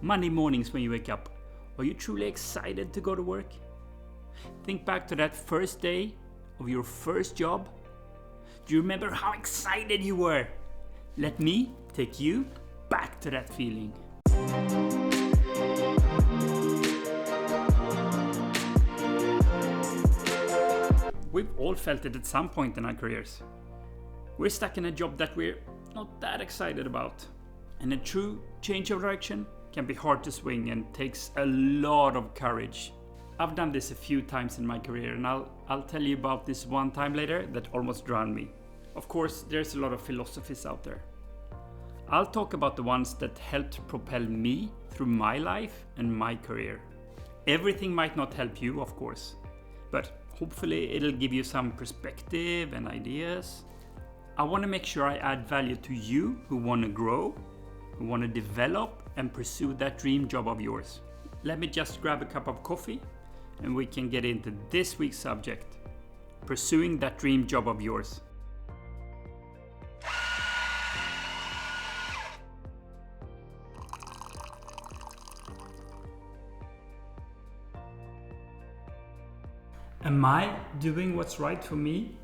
Monday mornings when you wake up, are you truly excited to go to work? Think back to that first day of your first job. Do you remember how excited you were? Let me take you back to that feeling. We've all felt it at some point in our careers. We're stuck in a job that we're not that excited about. And a true change of direction can be hard to swing and takes a lot of courage. I've done this a few times in my career, and I'll tell you about this one time later that almost drowned me. Of course, there's a lot of philosophies out there. I'll talk about the ones that helped propel me through my life and my career. Everything might not help you, of course, but hopefully it'll give you some perspective and ideas. I want to make sure I add value to you who want to grow, who want to develop and pursue that dream job of yours. Let me just grab a cup of coffee and we can get into this week's subject, pursuing that dream job of yours. Am I doing what's right for me?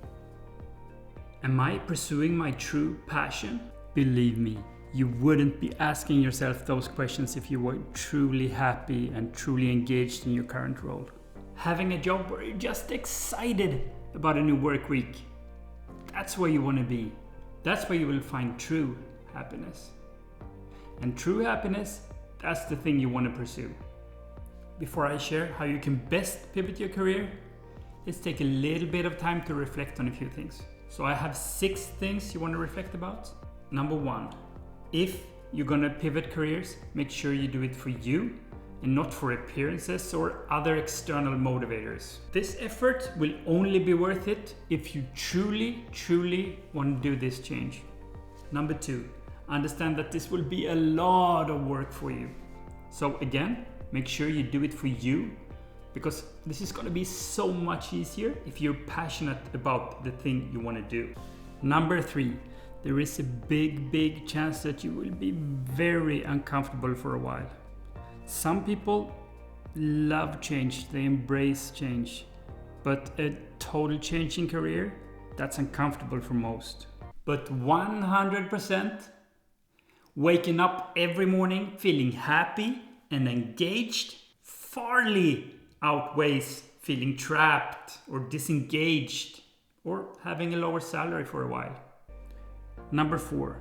Am I pursuing my true passion? Believe me, you wouldn't be asking yourself those questions if you were truly happy and truly engaged in your current role. Having a job where you're just excited about a new work week, that's where you want to be. That's where you will find true happiness. And true happiness, that's the thing you want to pursue. Before I share how you can best pivot your career, let's take a little bit of time to reflect on a few things. So I have 6 things you want to reflect about. Number 1, if you're gonna pivot careers, make sure you do it for you and not for appearances or other external motivators. This effort will only be worth it if you truly want to do this change. Number 2, understand that this will be a lot of work for you. So again, make sure you do it for you, because this is going to be so much easier if you're passionate about the thing you want to do. Number 3, there is a big chance that you will be very uncomfortable for a while. Some people love change, they embrace change, but a total change in career, that's uncomfortable for most. But 100% waking up every morning feeling happy and engaged farly outweighs feeling trapped or disengaged or having a lower salary for a while. Number 4,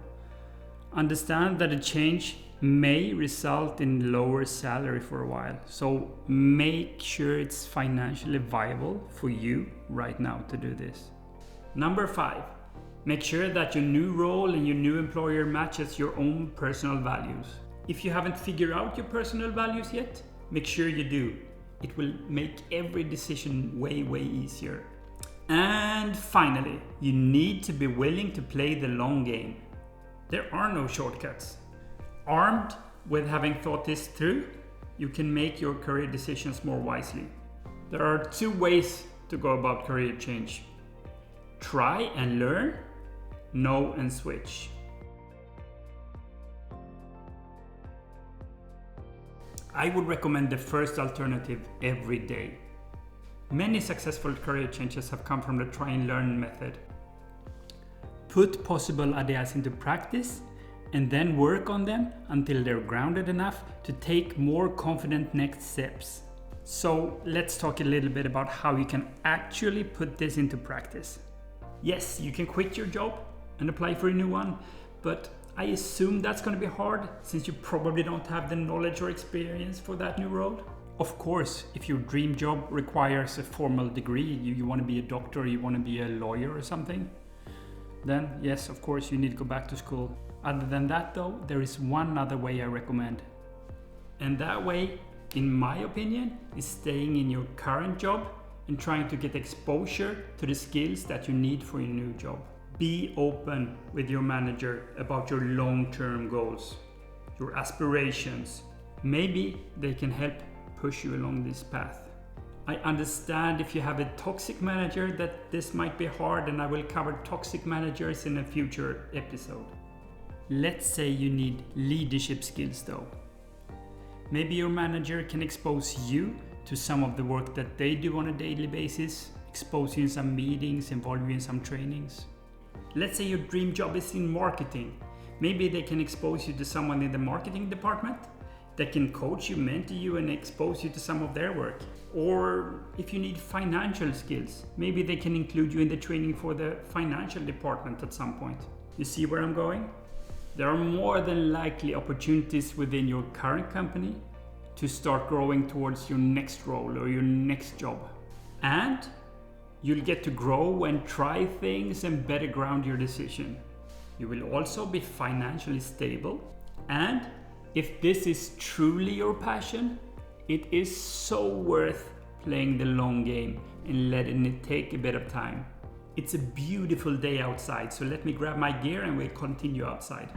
understand that a change may result in lower salary for a while. So make sure it's financially viable for you right now to do this. Number 5, make sure that your new role and your new employer matches your own personal values. If you haven't figured out your personal values yet, make sure you do. It will make every decision way easier. And finally, you need to be willing to play the long game. There are no shortcuts. Armed with having thought this through, you can make your career decisions more wisely. There are 2 ways to go about career change. Try and learn, know and switch. I would recommend the first alternative every day. Many successful career changes have come from the try and learn method. Put possible ideas into practice and then work on them until they're grounded enough to take more confident next steps. So let's talk a little bit about how you can actually put this into practice. Yes, you can quit your job and apply for a new one, but I assume that's going to be hard since you probably don't have the knowledge or experience for that new role. Of course, if your dream job requires a formal degree, you want to be a doctor, you want to be a lawyer or something, then yes, of course, you need to go back to school. Other than that though, there is one other way I recommend. And that way, in my opinion, is staying in your current job and trying to get exposure to the skills that you need for your new job. Be open with your manager about your long-term goals, your aspirations. Maybe they can help push you along this path. I understand if you have a toxic manager that this might be hard, and I will cover toxic managers in a future episode. Let's say you need leadership skills though. Maybe your manager can expose you to some of the work that they do on a daily basis, expose you in some meetings, involve you in some trainings. Let's say your dream job is in marketing. Maybe they can expose you to someone in the marketing department that can coach you, mentor you, and expose you to some of their work. Or if you need financial skills, maybe they can include you in the training for the financial department at some point. You see where I'm going? There are more than likely opportunities within your current company to start growing towards your next role or your next job. And you'll get to grow and try things and better ground your decision. You will also be financially stable, and if this is truly your passion, it is so worth playing the long game and letting it take a bit of time. It's a beautiful day outside, so let me grab my gear and we'll continue outside.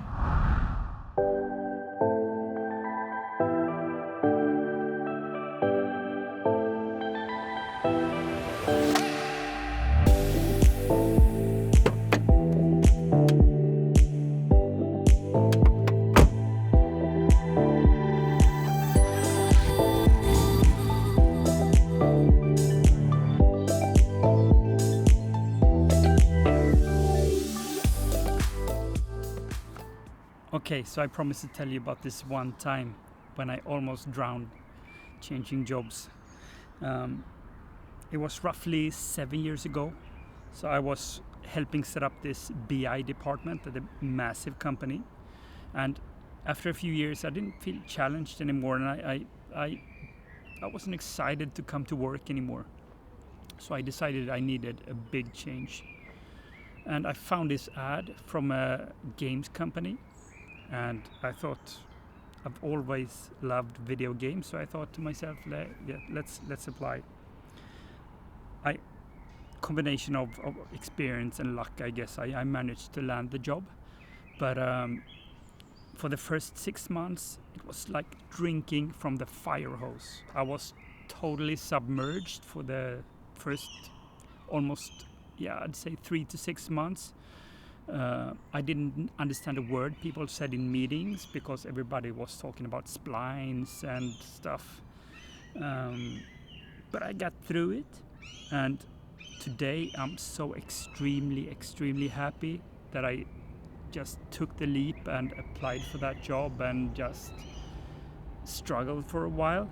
Okay, so I promised to tell you about this one time when I almost drowned changing jobs. It was roughly 7 years ago. So I was helping set up this BI department at a massive company. And after a few years, I didn't feel challenged anymore, and I wasn't excited to come to work anymore. So I decided I needed a big change. And I found this ad from a games company. And I thought, I've always loved video games, so I thought to myself, let's apply. Combination of experience and luck, I guess. I managed to land the job, but for the first 6 months, it was like drinking from the fire hose. I was totally submerged for the first almost, I'd say 3 to 6 months. I didn't understand a word people said in meetings because everybody was talking about splines and stuff. But I got through it, and today I'm so extremely happy that I just took the leap and applied for that job and just struggled for a while.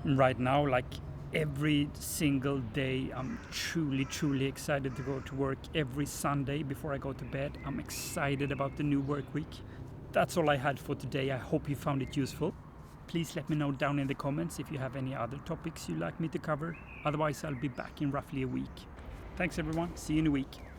And right now, like every single day, I'm truly excited to go to work. Every Sunday before I go to bed, I'm excited about the new work week. That's all I had for today. I hope you found it useful. Please let me know down in the comments if you have any other topics you'd like me to cover. Otherwise, I'll be back in roughly a week. Thanks everyone. See you in a week.